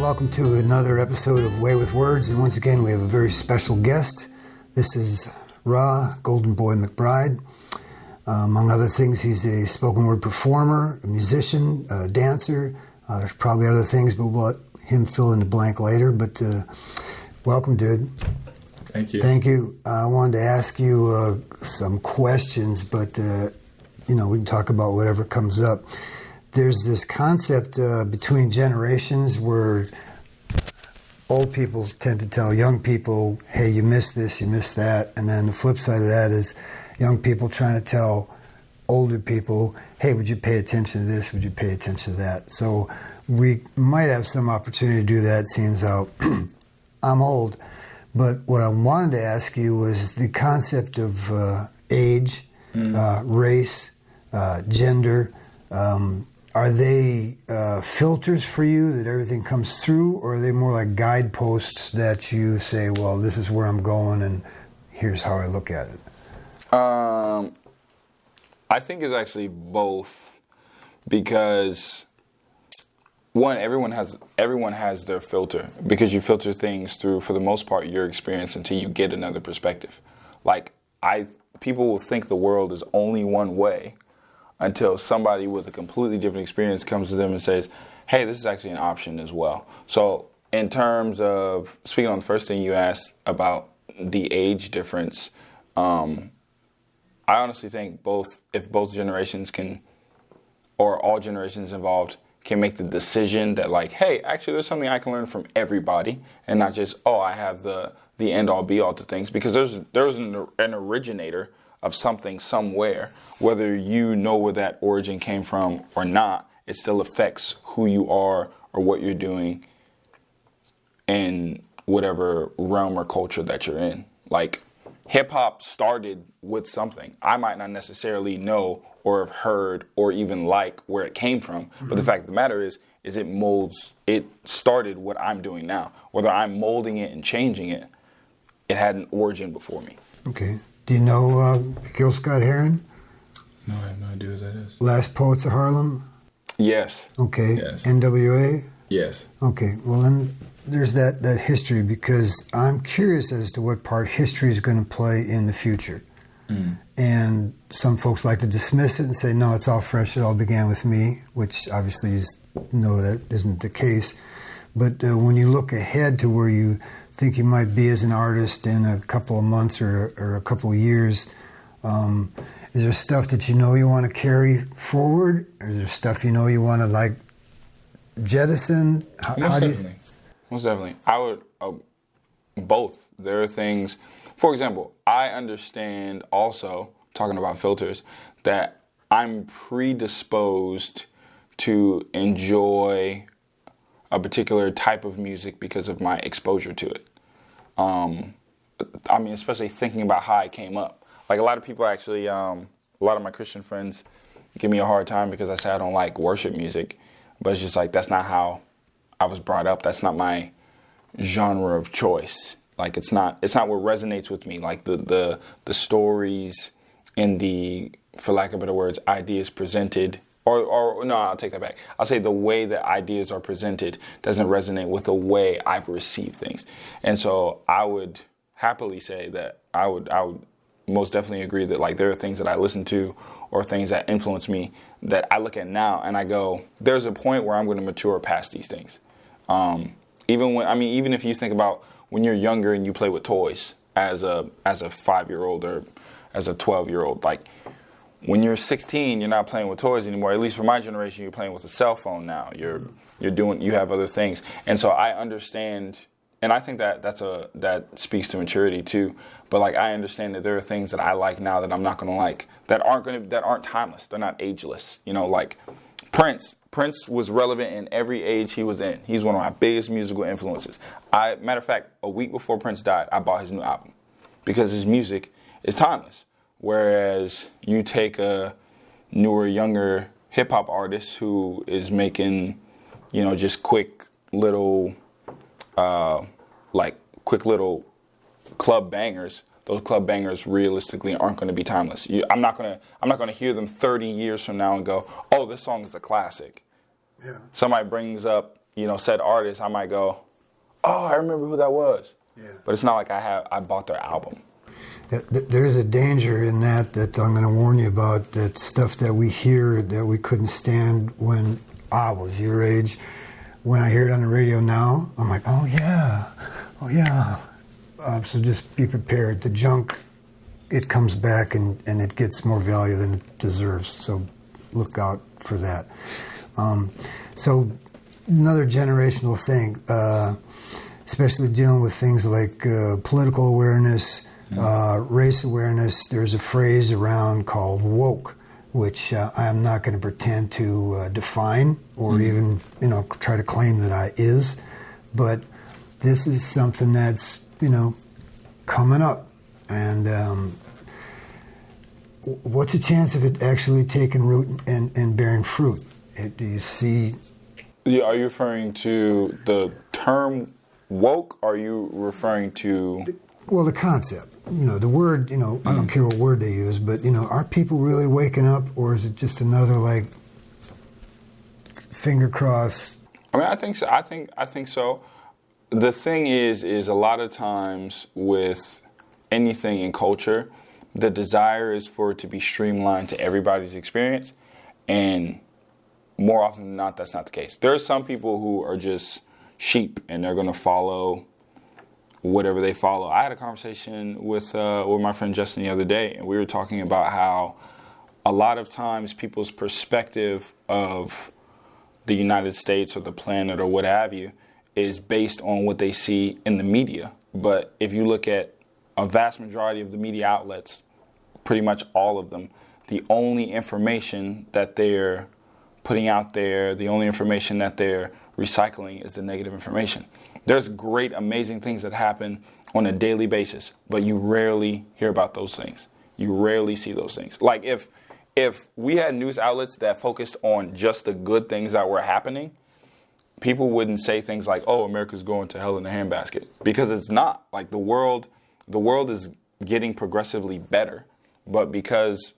welcome to another episode of Way with Words, and once again we have a very special guest. This is Ra Golden Boy McBride. Among other things, he's a spoken word performer, a musician, a dancer. There's probably other things, but we'll let him fill in the blank later. But welcome, dude. Thank you. Thank you. I wanted to ask you some questions, but we can talk about whatever comes up. There's this concept between generations where old people tend to tell young people, hey, you missed this, you missed that. And then the flip side of that is young people trying to tell older people, hey, would you pay attention to this? Would you pay attention to that? So we might have some opportunity to do that, seeing as how I'm old. But what I wanted to ask you was the concept of age, race, gender. Are they filters for you that everything comes through, or are they more like guideposts that you say, well, this is where I'm going and here's how I look at it? I think it's actually both, because one, everyone has their filter, because you filter things through, for the most part, your experience until you get another perspective. Like people will think the world is only one way until somebody with a completely different experience comes to them and says, hey, this is actually an option as well. So in terms of, speaking on the first thing you asked about the age difference, I honestly think if both generations can, or all generations involved, can make the decision that, like, hey, actually there's something I can learn from everybody, and not just, oh, I have the end all be all to things, because there's an originator of something somewhere. Whether you know where that origin came from or not, it still affects who you are or what you're doing in whatever realm or culture that you're in. Like, hip-hop started with something. I might not necessarily know or have heard or even like where it came from, but the fact of the matter is it started what I'm doing now. Whether I'm molding it and changing it, it had an origin before me. Okay. Do you know Gil Scott-Heron? No, I have no idea what that is. Last Poets of Harlem? Yes. Okay. Yes. NWA? Yes. Okay. Well, then there's that history, because I'm curious as to what part history is going to play in the future. And some folks like to dismiss it and say, no, it's all fresh. It all began with me, which obviously you know that isn't the case. But when you look ahead to where you think you might be as an artist in a couple of months or a couple of years, is there stuff that you know you want to carry forward? Or is there stuff you know you want to, like, jettison? Most definitely. I would, both. There are things, for example, I understand also, talking about filters, that I'm predisposed to enjoy a particular type of music because of my exposure to it. Especially thinking about how I came up. Like, a lot of people actually, a lot of my Christian friends give me a hard time because I say I don't like worship music. But it's just like, that's not how I was brought up. That's not my genre of choice. Like, it's not what resonates with me. Like, the stories and the, for lack of better words, ideas presented, or no, I'll take that back. I'll say the way that ideas are presented doesn't resonate with the way I've received things. And so I would happily say that I would most definitely agree that, like, there are things that I listen to or things that influence me that I look at now and I go, there's a point where I'm going to mature past these things. Even if you think about when you're younger and you play with toys as a 5-year-old or as a 12-year-old, like, when you're 16, you're not playing with toys anymore. At least for my generation, you're playing with a cell phone now. You have other things. And so I understand, and I think that speaks to maturity too. But, like, I understand that there are things that I like now that I'm not going to like, that aren't timeless. They're not ageless. You know, like Prince. Prince was relevant in every age he was in. He's one of my biggest musical influences. Matter of fact, a week before Prince died, I bought his new album because his music is timeless. Whereas you take a newer, younger hip-hop artist who is making, just quick little club bangers. Those club bangers realistically aren't going to be timeless. I'm not going to hear them 30 years from now and go, oh, this song is a classic. Yeah. Somebody brings up said artist, I might go, oh, I remember who that was. Yeah. But it's not like I bought their album. There's a danger in that I'm going to warn you about, that stuff that we hear that we couldn't stand when I was your age. When I hear it on the radio now, I'm like, oh yeah. So just be prepared. The junk, it comes back and it gets more value than it deserves. So look out for that. So another generational thing, especially dealing with things like political awareness, race awareness. There's a phrase around called woke, which I'm not going to pretend to define or even try to claim that I is, but this is something that's coming up, and what's the chance of it actually taking root and bearing fruit? Do you see? Yeah, are you referring to the term woke? Or are you referring to? Well, the concept. The word. I don't care what word they use, but are people really waking up, or is it just another finger crossed? I mean, I think so. I think so. The thing is a lot of times with anything in culture, the desire is for it to be streamlined to everybody's experience, and more often than not, that's not the case. There are some people who are just sheep, and they're going to follow whatever they follow. I had a conversation with my friend Justin the other day, and we were talking about how a lot of times people's perspective of the United States or the planet or what have you is based on what they see in the media. But if you look at a vast majority of the media outlets, pretty much all of them, the only information that they're putting out there, the only information that they're recycling is the negative information. There's great, amazing things that happen on a daily basis, but you rarely hear about those things. You rarely see those things. Like if we had news outlets that focused on just the good things that were happening, people wouldn't say things like, oh, America's going to hell in a handbasket, because it's not. Like the world is getting progressively better, but because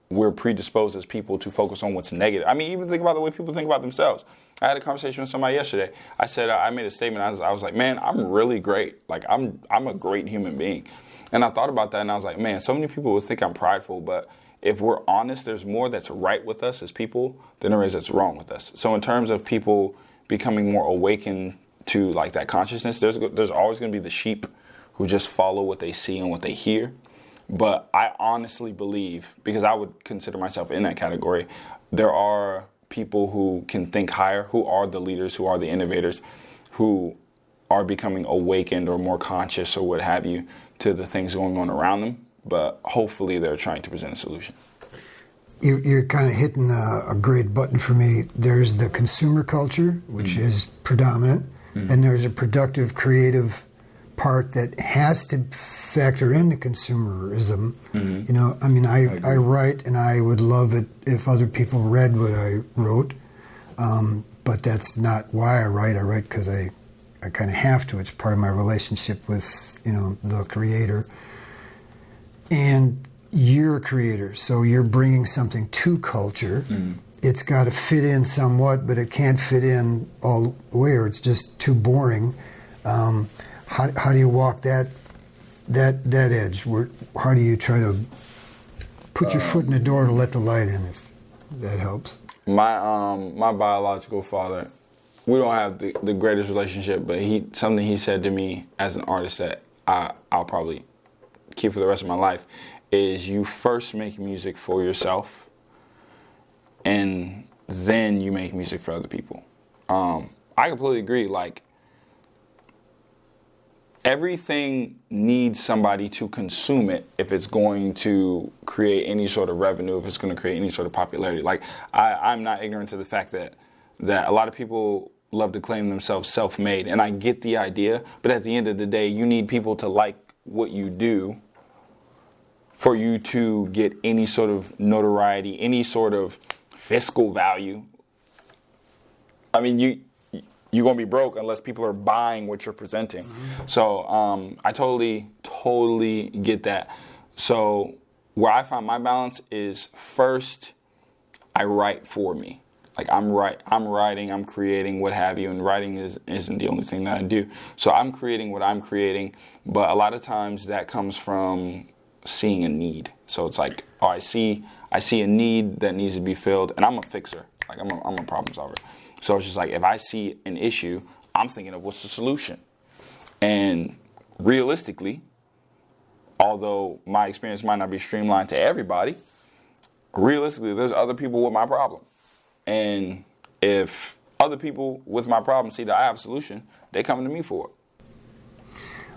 we're predisposed as people to focus on what's negative. I mean, even think about the way people think about themselves. I had a conversation with somebody yesterday. I said, I made a statement. I was like, man, I'm really great. Like, I'm a great human being. And I thought about that, and I was like, man, so many people would think I'm prideful, but if we're honest, there's more that's right with us as people than there is that's wrong with us. So in terms of people becoming more awakened to like that consciousness, there's always going to be the sheep who just follow what they see and what they hear. But I honestly believe, because I would consider myself in that category, there are people who can think higher, who are the leaders, who are the innovators, who are becoming awakened or more conscious or what have you to the things going on around them. But hopefully they're trying to present a solution. You're kind of hitting a great button for me. There's the consumer culture, which is predominant, and there's a productive, creative part that has to factor into consumerism. I write, and I would love it if other people read what I wrote, but that's not why I write. I write because I kind of have to. It's part of my relationship with the creator. And you're a creator, so you're bringing something to culture. It's got to fit in somewhat, but it can't fit in all the way, or it's just too boring. How do you walk that edge? How do you try to put your foot in the door to let the light in, if that helps? My biological father, we don't have the greatest relationship, but something he said to me as an artist that I'll probably keep for the rest of my life is, you first make music for yourself and then you make music for other people. I completely agree. Like, everything needs somebody to consume it if it's going to create any sort of revenue, if it's going to create any sort of popularity. Like, I'm not ignorant to the fact that a lot of people love to claim themselves self-made, and I get the idea, but at the end of the day, you need people to like what you do for you to get any sort of notoriety, any sort of fiscal value. I mean, you're going to be broke unless people are buying what you're presenting. So I totally get that. So where I find my balance is, first, I write for me. Like I'm writing, I'm creating, what have you, and writing isn't the only thing that I do. So I'm creating what I'm creating, but a lot of times that comes from seeing a need. So it's like, oh, I see a need that needs to be filled, and I'm a fixer. Like I'm a problem solver. So it's just like, if I see an issue, I'm thinking of what's the solution. And realistically, although my experience might not be streamlined to everybody, realistically, there's other people with my problem. And if other people with my problem see that I have a solution, they come to me for it.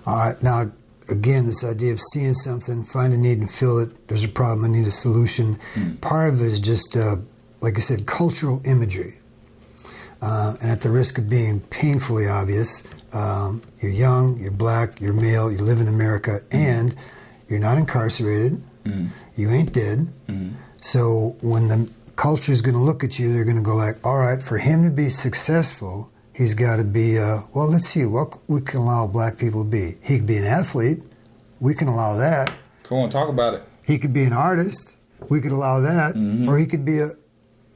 All right. Now, again, this idea of seeing something, find a need and fill it. There's a problem, I need a solution. Part of it is just, like I said, cultural imagery. And at the risk of being painfully obvious, you're young, you're black, you're male, you live in America, and you're not incarcerated. You ain't dead. So when the culture is going to look at you, they're going to go like, all right, for him to be successful, he's got to be, well, let's see, what we can allow black people to be. He could be an athlete. We can allow that. Come on, talk about it. He could be an artist. We could allow that. Or he could be out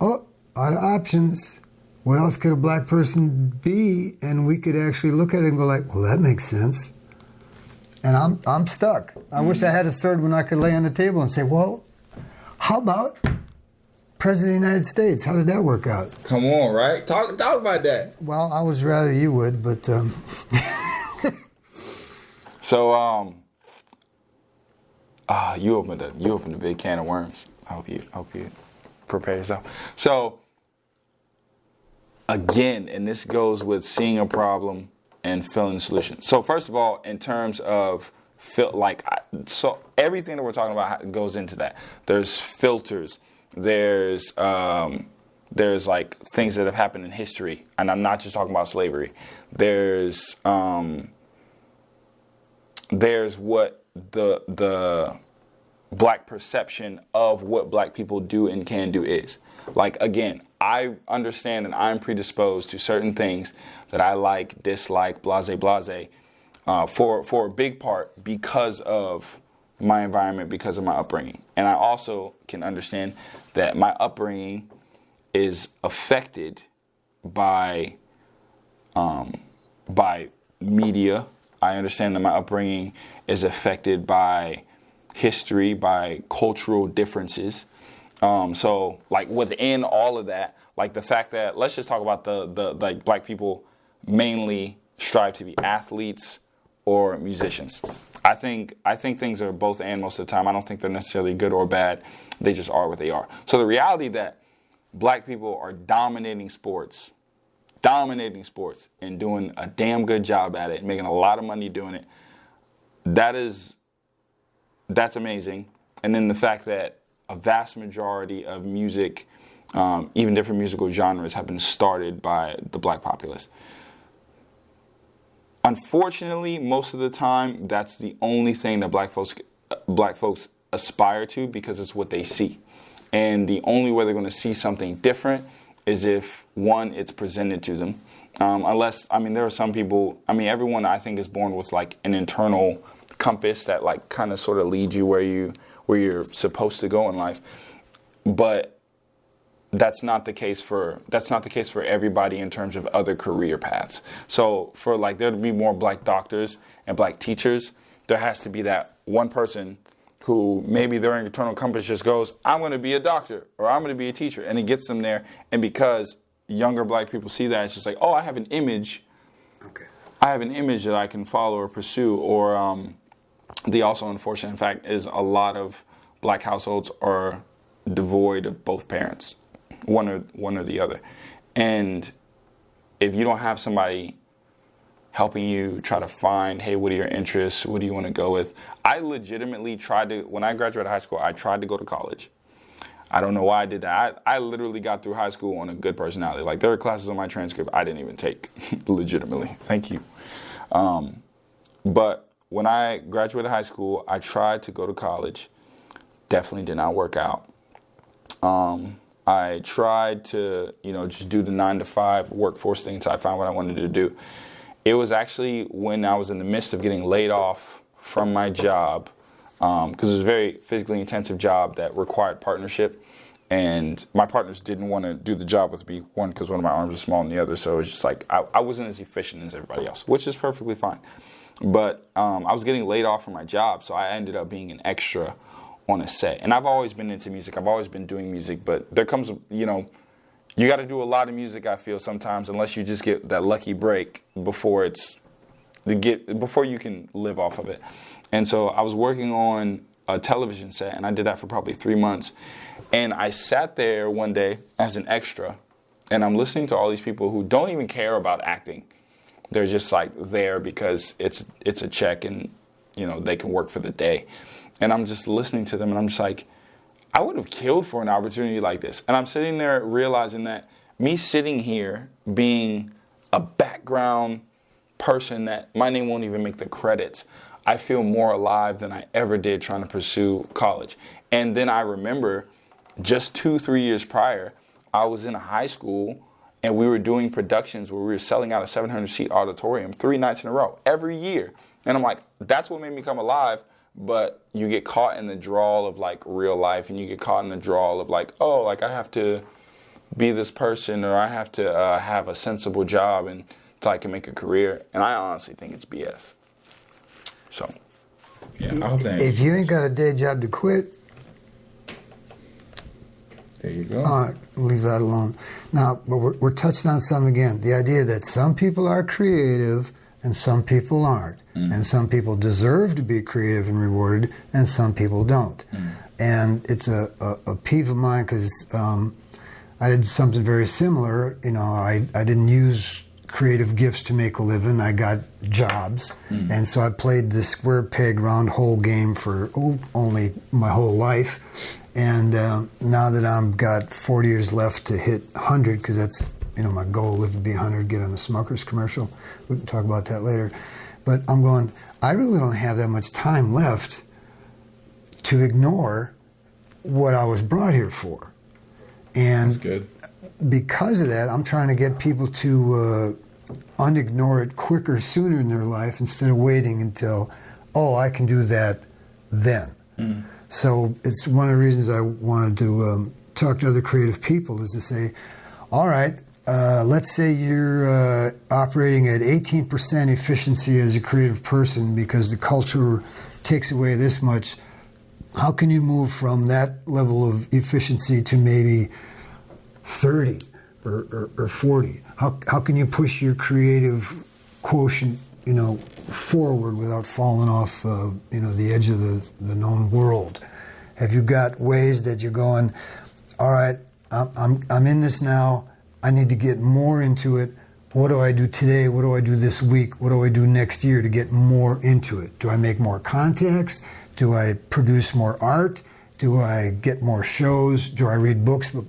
of options. What else could a black person be? And we could actually look at it and go like, well, that makes sense. And I'm stuck. I wish I had a third one I could lay on the table and say, well, how about President of the United States? How did that work out? Come on, right? Talk about that. Well, I was rather you would, but... So, you opened a big can of worms. I hope you prepare yourself. So, again, and this goes with seeing a problem and filling a solution. So, first of all, in terms of so everything that we're talking about goes into that. There's filters. There's like things that have happened in history, and I'm not just talking about slavery. There's what the black perception of what black people do and can do is. Like, again, I understand and I'm predisposed to certain things that I like, dislike, blase, for a big part because of my environment, because of my upbringing. And I also can understand that my upbringing is affected by media. I understand that my upbringing is affected by history, by cultural differences. So like within all of that, like the fact that, let's just talk about the like black people mainly strive to be athletes or musicians. I think things are both and most of the time. I don't think they're necessarily good or bad. They just are what they are. So the reality that black people are dominating sports and doing a damn good job at it, making a lot of money doing it, that's amazing. And then the fact that a vast majority of music, even different musical genres, have been started by the black populace. Unfortunately, most of the time, that's the only thing that black folks aspire to, because it's what they see. And the only way they're going to see something different is if, one, it's presented to them. There are some people, everyone I think is born with like an internal compass that like kind of sort of leads you where you're supposed to go in life. But that's not the case for everybody in terms of other career paths. So for like there to be more black doctors and black teachers, there has to be that one person who maybe their internal compass just goes, I'm going to be a doctor or I'm going to be a teacher, and it gets them there. And because younger black people see that, it's just like, oh, I have an image. Okay. I have an image that I can follow or pursue. Or the also unfortunate fact is a lot of black households are devoid of both parents. One or the other. And if you don't have somebody helping you try to find, hey, what are your interests? What do you want to go with? I legitimately when I graduated high school, I tried to go to college. I don't know why I did that. I literally got through high school on a good personality. Like there were classes on my transcript I didn't even take, legitimately. Thank you. But when I graduated high school, I tried to go to college. Definitely did not work out. I tried to, just do the 9-to-5 workforce thing until I found what I wanted to do. It was actually when I was in the midst of getting laid off from my job, because it was a very physically intensive job that required partnership. And my partners didn't want to do the job with me, one, because one of my arms was small and the other, so it was just like I wasn't as efficient as everybody else, which is perfectly fine. But I was getting laid off from my job, so I ended up being an extra on a set. And I've always been into music. I've always been doing music, but there comes, you got to do a lot of music, I feel, sometimes, unless you just get that lucky break before you can live off of it. And so I was working on a television set, and I did that for probably 3 months. And I sat there one day as an extra, and I'm listening to all these people who don't even care about acting. They're just like there because it's a check, and they can work for the day. And I'm just listening to them, and I'm just like, I would have killed for an opportunity like this. And I'm sitting there realizing that me sitting here being a background person that my name won't even make the credits, I feel more alive than I ever did trying to pursue college. And then I remember just 2-3 years prior, I was in high school and we were doing productions where we were selling out a 700-seat auditorium 3 nights in a row every year. And I'm like, that's what made me come alive. But you get caught in the drawl of like real life, and you get caught in the drawl of like, oh, like I have to be this person, or I have to have a sensible job and so I can make a career. And I honestly think it's BS. So, yeah, I hope that. If you ain't got a day job to quit, there you go. All right, leave that alone. Now, but we're touching on something again. The idea that some people are creative and some people aren't. Mm. And some people deserve to be creative and rewarded, and some people don't. Mm. And it's a peeve of mine because I did something very similar. I didn't use creative gifts to make a living. I got jobs. Mm. And so I played the square peg round hole game for only my whole life. And now that I've got 40 years left to hit 100, because that's my goal lived to be 100, get on a Smucker's commercial. We can talk about that later. But I'm going, I really don't have that much time left to ignore what I was brought here for. And that's good. Because of that, I'm trying to get people to unignore it quicker, sooner in their life, instead of waiting until, I can do that then. Mm. So it's one of the reasons I wanted to talk to other creative people, is to say, all right, let's say you're operating at 18% efficiency as a creative person because the culture takes away this much. How can you move from that level of efficiency to maybe 30 or 40? How can you push your creative quotient, forward without falling off, the edge of the known world? Have you got ways that you're going, all right, I'm in this now. I need to get more into it. What do I do today? What do I do this week? What do I do next year to get more into it? Do I make more contacts? Do I produce more art? Do I get more shows? Do I read books of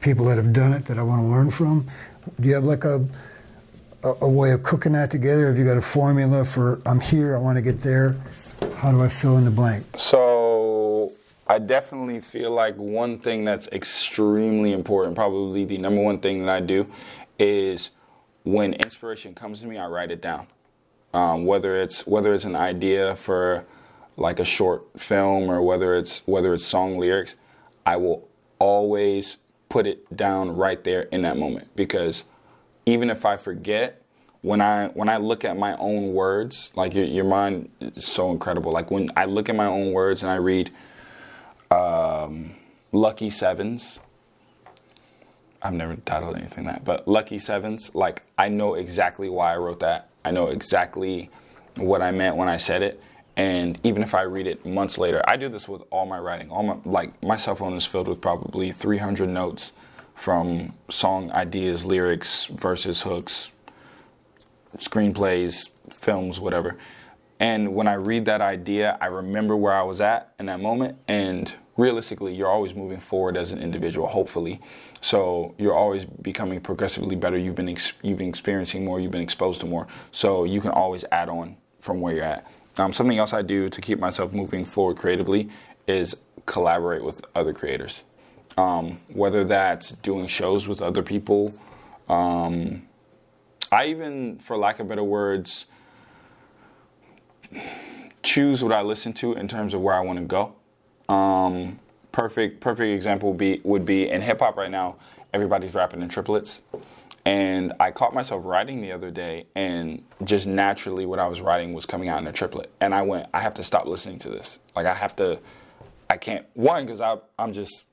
people that have done it that I want to learn from? Do you have like a way of cooking that together? Have you got a formula for, I'm here, I want to get there? How do I fill in the blank? So I definitely feel like one thing that's extremely important, probably the number one thing that I do, is when inspiration comes to me, I write it down. Whether it's an idea for like a short film, or whether it's song lyrics, I will always put it down right there in that moment, because even if I forget, when I look at my own words, like your mind is so incredible. Like when I look at my own words and I read Lucky Sevens, I've never titled anything that, but Lucky Sevens, like I know exactly why I wrote that. I know exactly what I meant when I said it. And even if I read it months later, I do this with all my writing. My cell phone is filled with probably 300 notes from song ideas, lyrics, verses, hooks, screenplays, films, whatever. And when I read that idea, I remember where I was at in that moment. And realistically, you're always moving forward as an individual, hopefully. So you're always becoming progressively better. You've been experiencing more. You've been exposed to more. So you can always add on from where you're at. Something else I do to keep myself moving forward creatively is collaborate with other creators. Whether that's doing shows with other people. I even, for lack of better words, choose what I listen to in terms of where I want to go. perfect example would be in hip hop right now. Everybody's rapping in triplets, and I caught myself writing the other day, and just naturally what I was writing was coming out in a triplet, and I have to stop listening to this. Like I can't, one, because I'm just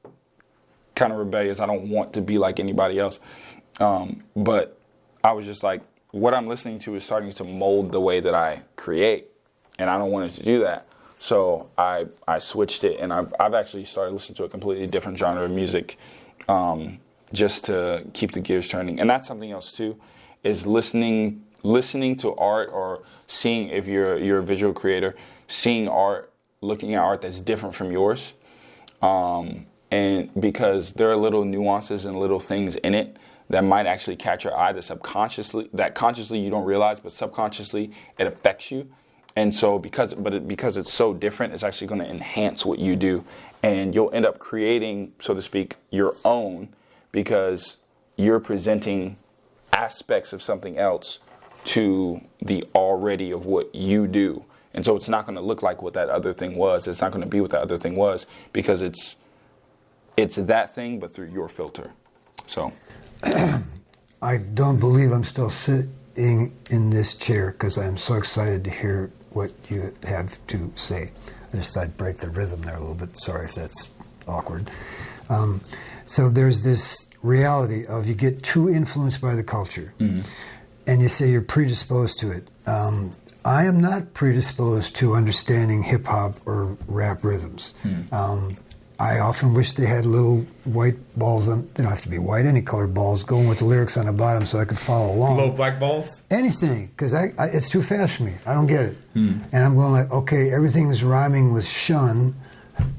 kind of rebellious. I don't want to be like anybody else, but I was just like, what I'm listening to is starting to mold the way that I create, and I don't want it to do that. So I switched it, and I've actually started listening to a completely different genre of music, just to keep the gears turning. And that's something else too, is listening to art, or seeing, if you're a visual creator, seeing art, looking at art that's different from yours, and because there are little nuances and little things in it that might actually catch your eye, that consciously you don't realize, but subconsciously it affects you. And so because it's so different, it's actually going to enhance what you do, and you'll end up creating, so to speak, your own, because you're presenting aspects of something else to the already of what you do. And so it's not going to look like what that other thing was. It's not going to be what that other thing was, because it's that thing, but through your filter. So I don't believe I'm still sitting in this chair, because I'm so excited to hear what you have to say. I just thought I'd break the rhythm there a little bit. Sorry if that's awkward. So there's this reality of you get too influenced by the culture, and you say you're predisposed to it. I am not predisposed to understanding hip hop or rap rhythms. I often wish they had little white balls on. They don't have to be white, any colored balls going with the lyrics on the bottom, so I could follow along. Little black balls? Anything, because it's too fast for me. I don't get it. And I'm going like, okay, everything's rhyming with shun,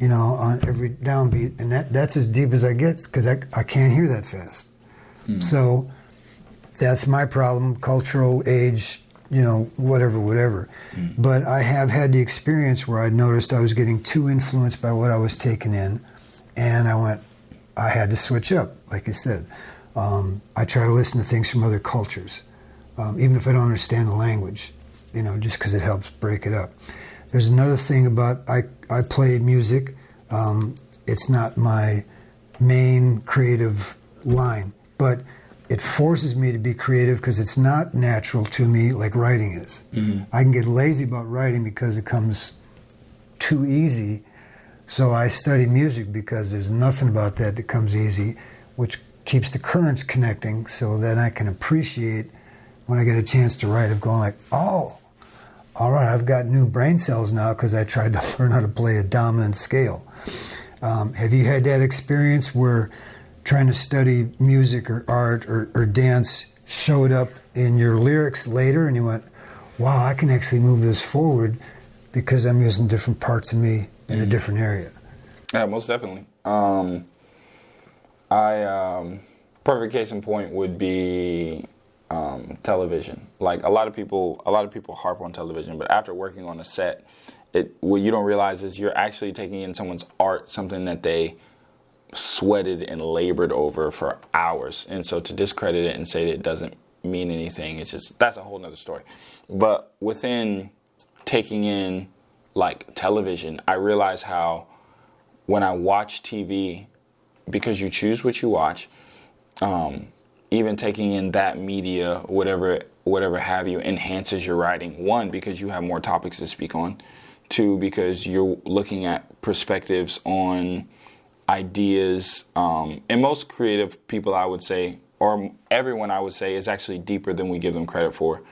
on every downbeat, and that's as deep as I get, because I can't hear that fast. So that's my problem, cultural, age, whatever. But I have had the experience where I noticed I was getting too influenced by what I was taking in, and I had to switch up, like you said. I try to listen to things from other cultures, even if I don't understand the language, just because it helps break it up. There's another thing about, I play music. It's not my main creative line, but it forces me to be creative, because it's not natural to me like writing is. I can get lazy about writing because it comes too easy. So I study music, because there's nothing about that comes easy, which keeps the currents connecting, so that I can appreciate when I get a chance to write, of going like, oh, all right, I've got new brain cells now because I tried to learn how to play a dominant scale. Have you had that experience where trying to study music or art or dance showed up in your lyrics later, and you went, wow, I can actually move this forward because I'm using different parts of me in a different area? Yeah, most definitely. Perfect case in point would be television. Like a lot of people harp on television, but after working on a set, what you don't realize is you're actually taking in someone's art, something that they sweated and labored over for hours. And so to discredit it and say that it doesn't mean anything, that's a whole nother story. But within taking in like television, I realize how when I watch TV, because you choose what you watch, even taking in that media, whatever have you, enhances your writing. One, because you have more topics to speak on. Two, because you're looking at perspectives on ideas. And most creative people, I would say, or everyone, I would say, is actually deeper than we give them credit for.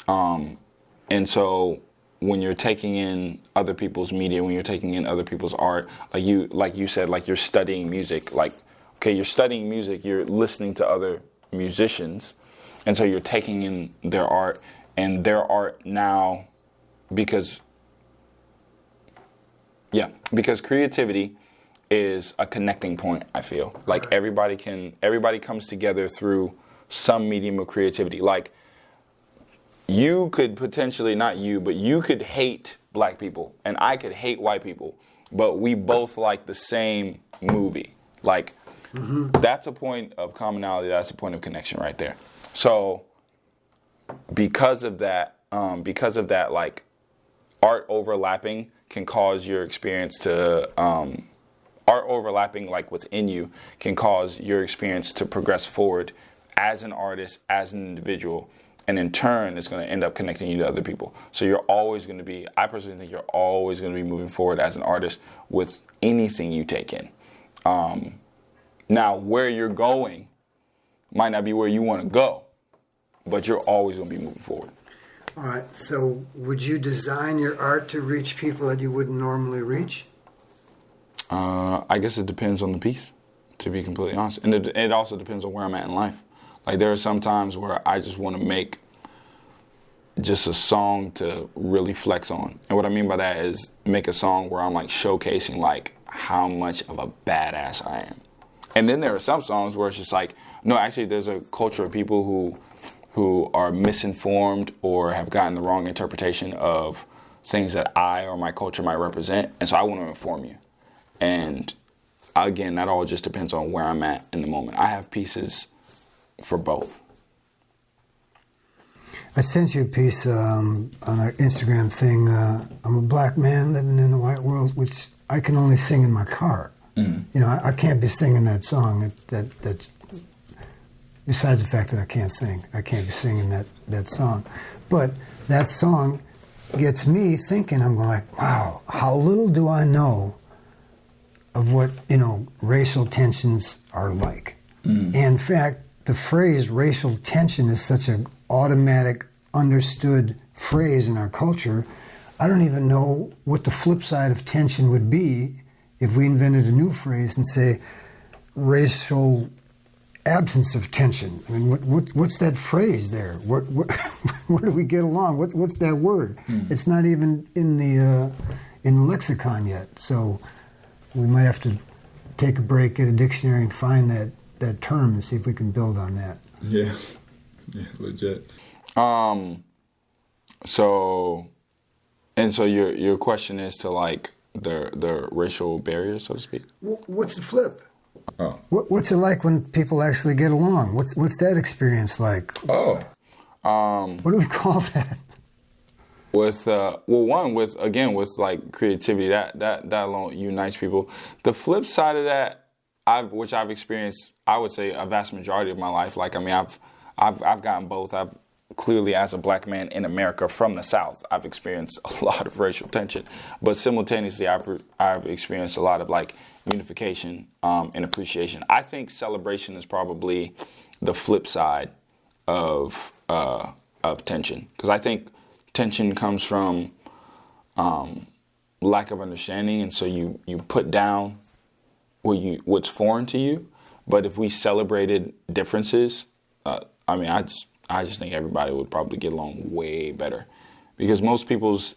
And so when you're taking in other people's media, when you're taking in other people's art, like you said, like you're studying music, like, okay, you're studying music, you're listening to other musicians, and so you're taking in their art, and their art now, because creativity is a connecting point, I feel. Like everybody comes together through some medium of creativity. Like you could potentially, not you, but you could hate black people and I could hate white people, but we both like the same movie. Like that's a point of commonality, that's a point of connection right there. So because of that, like art overlapping can cause your experience to art overlapping like within you can cause your experience to progress forward as an artist, as an individual, and in turn it's going to end up connecting you to other people. So you're always going to be, I personally think you're always going to be moving forward as an artist with anything you take in. Now where you're going might not be where you want to go, but you're always going to be moving forward. All right. So would you design your art to reach people that you wouldn't normally reach? I guess it depends on the piece, to be completely honest. And it also depends on where I'm at in life. Like there are some times where I just want to make just a song to really flex on. And what I mean by that is make a song where I'm like showcasing like how much of a badass I am. And then there are some songs where it's just like, no, actually there's a culture of people who are misinformed or have gotten the wrong interpretation of things that I or my culture might represent. And so I want to inform you. And again, that all just depends on where I'm at in the moment. I have pieces for both. I sent you a piece on our Instagram thing. I'm a black man living in a white world, which I can only sing in my car. You know, I can't be singing that song. That's besides the fact that I can't sing. I can't be singing that song. But that song gets me thinking. I'm going like, wow, how little do I know of what, you know, racial tensions are like. And in fact, the phrase racial tension is such an automatic, understood phrase in our culture. I don't even know what the flip side of tension would be if we invented a new phrase and say racial absence of tension. I mean, what's that phrase there? Where do we get along? What's that word? It's not even in the lexicon yet. So we might have to take a break, get a dictionary, and find that term and see if we can build on that. Yeah, legit. So your question is to like the racial barriers, so to speak. What's the flip? Oh. What's it like when people actually get along? What's that experience like? Oh. What do we call that? With with like creativity, that alone unites people. The flip side of that, which I've experienced, I would say a vast majority of my life. Like, I mean, I've gotten both. I've clearly, as a black man in America from the South, I've experienced a lot of racial tension, but simultaneously, I've experienced a lot of like unification and appreciation. I think celebration is probably the flip side of tension, because I think tension comes from lack of understanding, and so you put down what's foreign to you. But if we celebrated differences, I mean, I just think everybody would probably get along way better, because most people's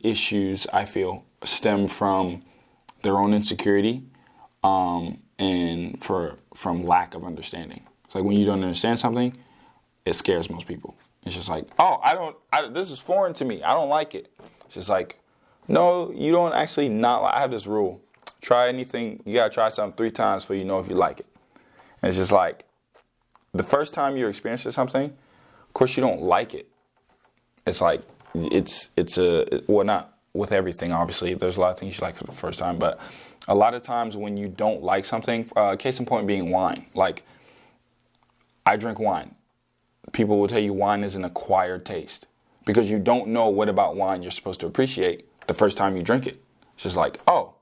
issues, I feel, stem from their own insecurity and from lack of understanding. It's like when you don't understand something, it scares most people. It's just like, oh, this is foreign to me. I don't like it. It's just like, no, you don't actually not like. I have this rule. Try anything. You got to try something 3 times before you know if you like it. And it's just like, the first time you're experiencing something, of course you don't like it. It's like, not with everything, obviously. There's a lot of things you like for the first time. But a lot of times when you don't like something, case in point being wine. Like, I drink wine. People will tell you wine is an acquired taste, because you don't know what about wine you're supposed to appreciate the first time you drink it. It's just like, oh,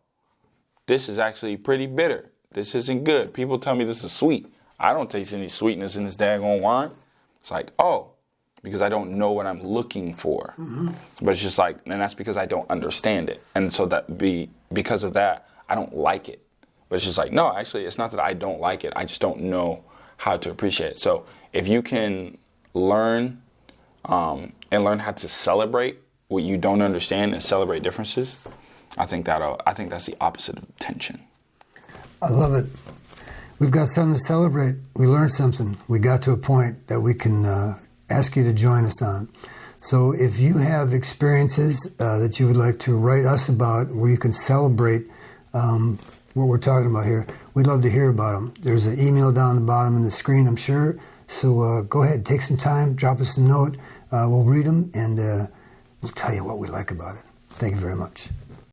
this is actually pretty bitter. This isn't good. People tell me this is sweet. I don't taste any sweetness in this daggone wine. It's like, oh, because I don't know what I'm looking for. But it's just like, and that's because I don't understand it. And so because of that, I don't like it. But it's just like, no, actually, it's not that I don't like it. I just don't know how to appreciate it. So if you can learn and learn how to celebrate what you don't understand and celebrate differences, I think that's the opposite of tension. I love it. We've got something to celebrate. We learned something. We got to a point that we can ask you to join us on. So if you have experiences that you would like to write us about, where you can celebrate what we're talking about here, we'd love to hear about them. There's an email down the bottom of the screen, I'm sure. So go ahead, take some time, drop us a note. We'll read them, and we'll tell you what we like about it. Thank you very much.